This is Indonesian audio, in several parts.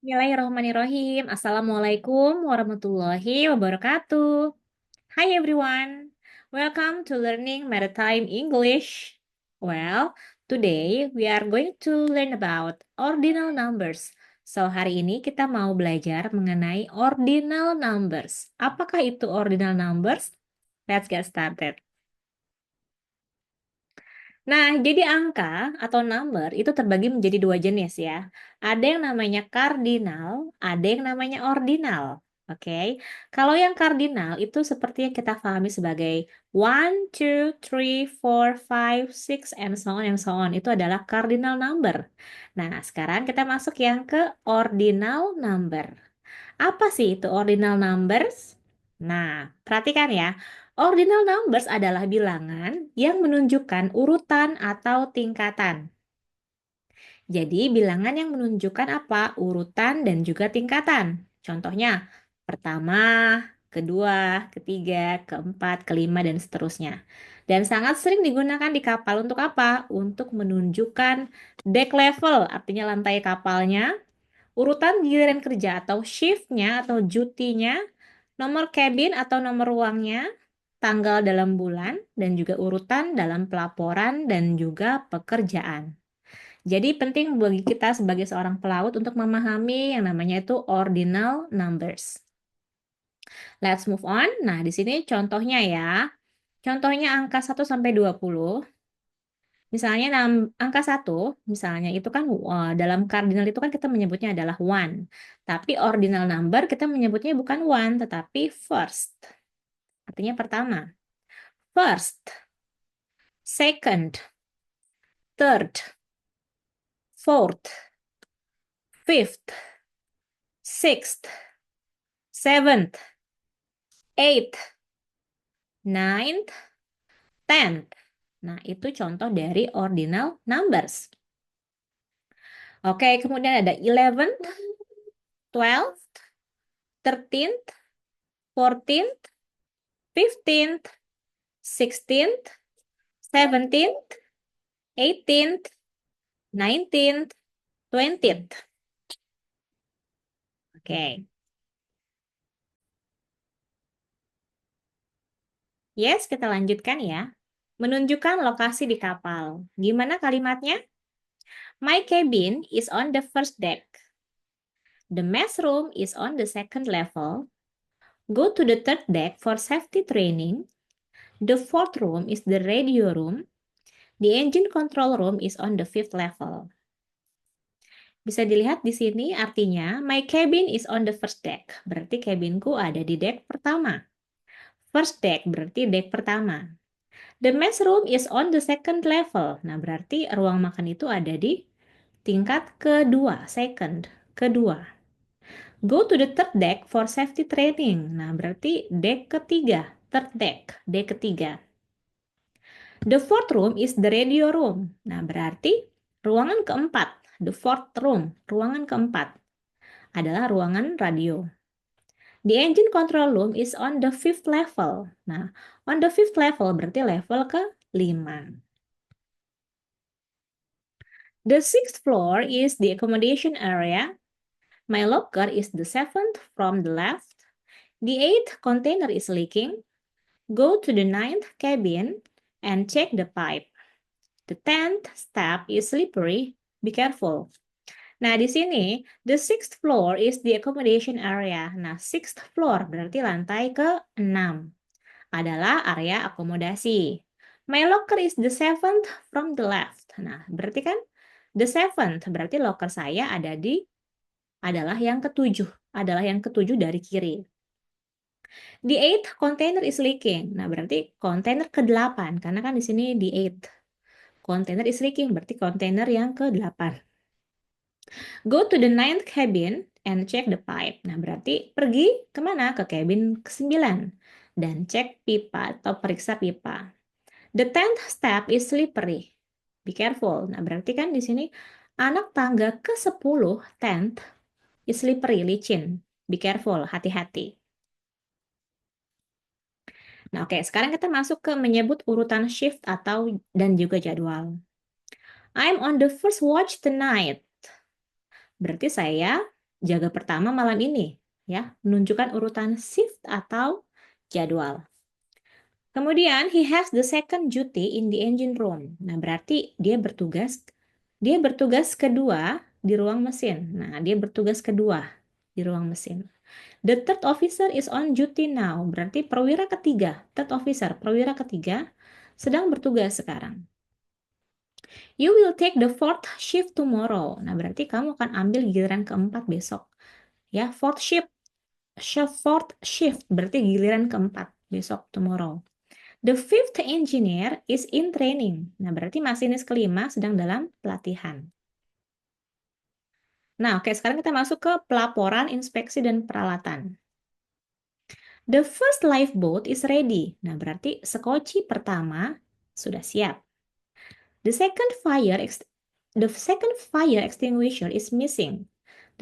Bismillahirrahmanirrahim. Assalamualaikum warahmatullahi wabarakatuh. Hi everyone. Welcome to Learning Maritime English. Well, today we are going to learn about ordinal numbers. So, hari ini kita mau belajar mengenai ordinal numbers. Apakah itu ordinal numbers? Let's get started. Nah, jadi angka atau number itu terbagi menjadi dua jenis ya. Ada yang namanya kardinal, ada yang namanya ordinal. Oke, kalau yang kardinal itu seperti yang kita pahami sebagai 1, 2, 3, 4, 5, 6, and so on and so on. Itu adalah cardinal number. Nah, sekarang kita masuk yang ke ordinal number. Apa sih itu ordinal numbers? Nah, perhatikan ya. Ordinal numbers adalah bilangan yang menunjukkan urutan atau tingkatan. Jadi, bilangan yang menunjukkan apa? Urutan dan juga tingkatan. Contohnya, pertama, kedua, ketiga, keempat, kelima, dan seterusnya. Dan sangat sering digunakan di kapal untuk apa? Untuk menunjukkan deck level, artinya lantai kapalnya, urutan giliran kerja atau shift-nya atau duty-nya, nomor cabin atau nomor ruangnya, tanggal dalam bulan, dan juga urutan dalam pelaporan dan juga pekerjaan. Jadi penting bagi kita sebagai seorang pelaut untuk memahami yang namanya itu ordinal numbers. Let's move on. Nah, di sini contohnya ya. Contohnya angka 1 sampai 20. Misalnya angka 1, misalnya itu kan dalam kardinal itu kan kita menyebutnya adalah one. Tapi ordinal number kita menyebutnya bukan one, tetapi first. Artinya pertama. First, second, third, fourth, fifth, sixth, seventh, eighth, ninth, tenth. Nah, itu contoh dari ordinal numbers. Oke, kemudian ada 11th, 12th, 13th, 14th, 15th, 16th, 17th, 18th, 19th, 20th. Oke. Yes, kita lanjutkan ya. Menunjukkan lokasi di kapal. Gimana kalimatnya? My cabin is on the first deck. The mess room is on the second level. Go to the third deck for safety training. The fourth room is the radio room. The engine control room is on the fifth level. Bisa dilihat di sini artinya my cabin is on the first deck. Berarti cabinku ada di deck pertama. First deck berarti deck pertama. The mess room is on the second level. Nah, berarti ruang makan itu ada di tingkat kedua, second, kedua. Go to the third deck for safety training. Nah, berarti deck ketiga, third deck, deck ketiga. The fourth room is the radio room. Nah, berarti ruangan keempat, the fourth room, ruangan keempat adalah ruangan radio. The engine control room is on the fifth level. Nah, on the fifth level berarti level ke-5. The sixth floor is the accommodation area. My locker is the seventh from the left. The eighth container is leaking. Go to the ninth cabin and check the pipe. The 10th step is slippery. Be careful. Nah, di sini, the sixth floor is the accommodation area. Nah, sixth floor berarti lantai ke-6 adalah area akomodasi. My locker is the seventh from the left. Nah, berarti kan the seventh berarti locker saya adalah yang ketujuh dari kiri. The eighth container is leaking. Nah, berarti kontainer ke-8 karena kan di sini the eighth. Container is leaking berarti kontainer yang ke-8. Go to the ninth cabin and check the pipe. Nah, berarti pergi kemana? Ke cabin ke-9 dan cek pipa atau periksa pipa. The 10th step is slippery. Be careful. Nah, berarti kan di sini anak tangga ke-10, 10th, is slippery, licin. Be careful, hati-hati. Nah, oke, sekarang kita masuk ke menyebut urutan shift atau dan juga jadwal. I'm on the first watch tonight. Berarti saya jaga pertama malam ini, ya, menunjukkan urutan shift atau jadwal. Kemudian, he has the second duty in the engine room. Nah, berarti dia bertugas kedua di ruang mesin. Nah, dia bertugas kedua di ruang mesin. The third officer is on duty now. Berarti perwira ketiga, third officer, perwira ketiga sedang bertugas sekarang. You will take the fourth shift tomorrow. Nah, berarti kamu akan ambil giliran keempat besok. Ya, fourth shift berarti giliran keempat besok, tomorrow. The fifth engineer is in training. Nah, berarti masinis kelima sedang dalam pelatihan. Nah, oke, sekarang kita masuk ke pelaporan, inspeksi, dan peralatan. The first lifeboat is ready. Nah, berarti sekoci pertama sudah siap. The second fire extinguisher is missing.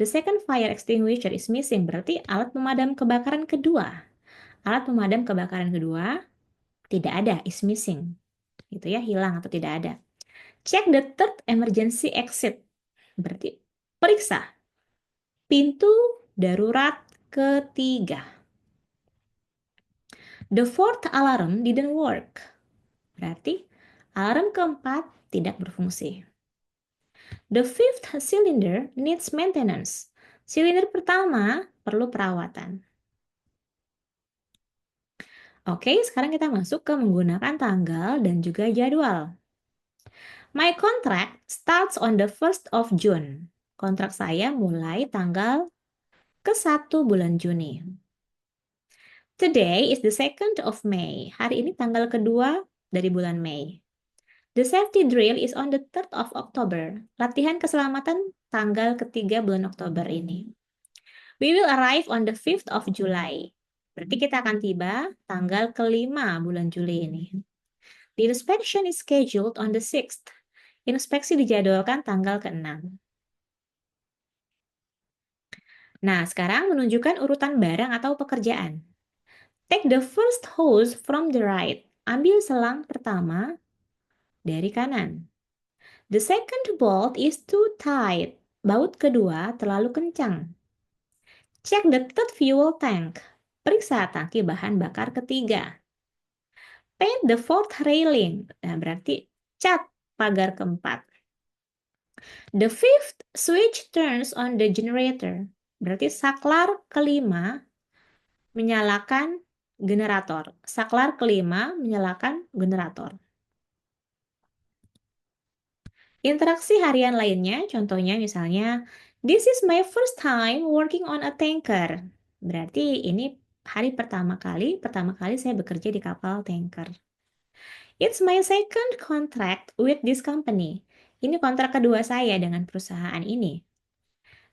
The second fire extinguisher is missing, berarti alat pemadam kebakaran kedua. Alat pemadam kebakaran kedua tidak ada, is missing. Gitu ya, hilang atau tidak ada. Check the third emergency exit. Berarti periksa pintu darurat ketiga. The fourth alarm didn't work. Berarti alarm keempat tidak berfungsi. The fifth cylinder needs maintenance. Silinder pertama perlu perawatan. Oke, sekarang kita masuk ke menggunakan tanggal dan juga jadwal. My contract starts on the 1st of June. Kontrak saya mulai tanggal ke-1 bulan Juni. Today is the 2nd of May. Hari ini tanggal kedua dari bulan Mei. The safety drill is on the 3rd of October. Latihan keselamatan tanggal ketiga bulan Oktober ini. We will arrive on the 5th of July. Berarti kita akan tiba tanggal kelima bulan Juli ini. The inspection is scheduled on the 6th. Inspeksi dijadwalkan tanggal ke-6. Nah, sekarang menunjukkan urutan barang atau pekerjaan. Take the first hose from the right. Ambil selang pertama dari kanan. The second bolt is too tight. Baut kedua terlalu kencang. Check the third fuel tank. Periksa tangki bahan bakar ketiga. Paint the fourth railing. Nah, berarti cat pagar keempat. The fifth switch turns on the generator. Berarti saklar kelima menyalakan generator. Saklar kelima menyalakan generator. Interaksi harian lainnya, contohnya misalnya, this is my first time working on a tanker. Berarti ini hari pertama kali saya bekerja di kapal tanker. It's my second contract with this company. Ini kontrak kedua saya dengan perusahaan ini.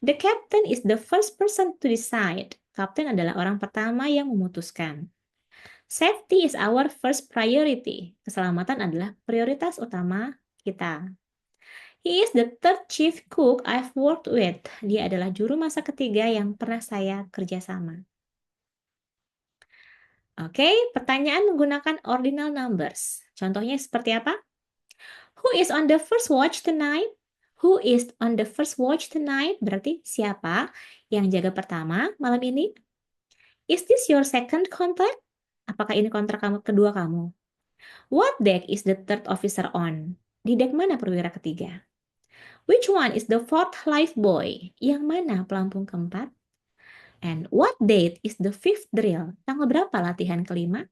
The captain is the first person to decide. Kapten adalah orang pertama yang memutuskan. Safety is our first priority. Keselamatan adalah prioritas utama kita. He is the third chief cook I've worked with. Dia adalah juru masak ketiga yang pernah saya kerjasama. Oke, pertanyaan menggunakan ordinal numbers. Contohnya seperti apa? Who is on the first watch tonight? Who is on the first watch tonight? Berarti siapa yang jaga pertama malam ini? Is this your second contract? Apakah ini kontrak kedua kamu? What deck is the third officer on? Di deck mana perwira ketiga? Which one is the fourth lifebuoy? Yang mana pelampung keempat? And what date is the fifth drill? Tanggal berapa latihan kelima?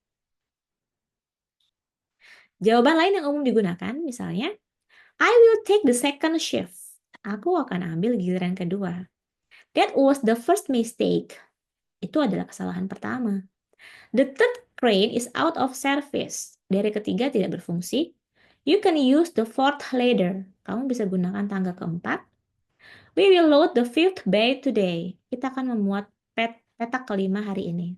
Jawaban lain yang umum digunakan, misalnya, I will take the second shift. Aku akan ambil giliran kedua. That was the first mistake. Itu adalah kesalahan pertama. The third crane is out of service. Dari ketiga tidak berfungsi. You can use the fourth ladder. Kamu bisa gunakan tangga keempat. We will load the fifth bay today. Kita akan memuat petak kelima hari ini.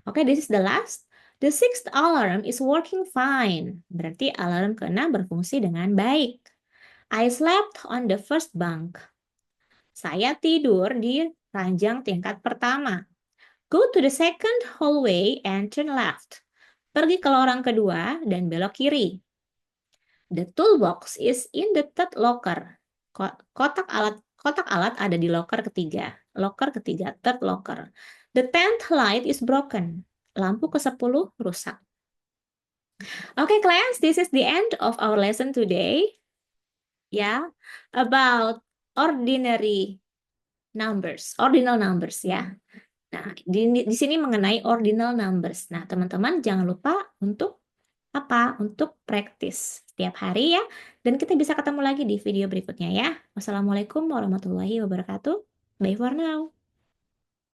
Oke, this is the last. The sixth alarm is working fine. Berarti alarm keenam berfungsi dengan baik. I slept on the first bunk. Saya tidur di ranjang tingkat pertama. Go to the second hallway and turn left. Pergi ke lorong kedua dan belok kiri. The toolbox is in the third locker. Kotak alat Kotak alat ada di loker ketiga. Loker ketiga, third locker. The 10th light is broken. Lampu ke-10 rusak. Okay, class, this is the end of our lesson today. Ya, about ordinary numbers, ordinal numbers ya. Nah, di sini mengenai ordinal numbers. Nah, teman-teman jangan lupa untuk apa? Untuk praktis setiap hari ya. Dan kita bisa ketemu lagi di video berikutnya ya. Wassalamualaikum warahmatullahi wabarakatuh. Bye for now.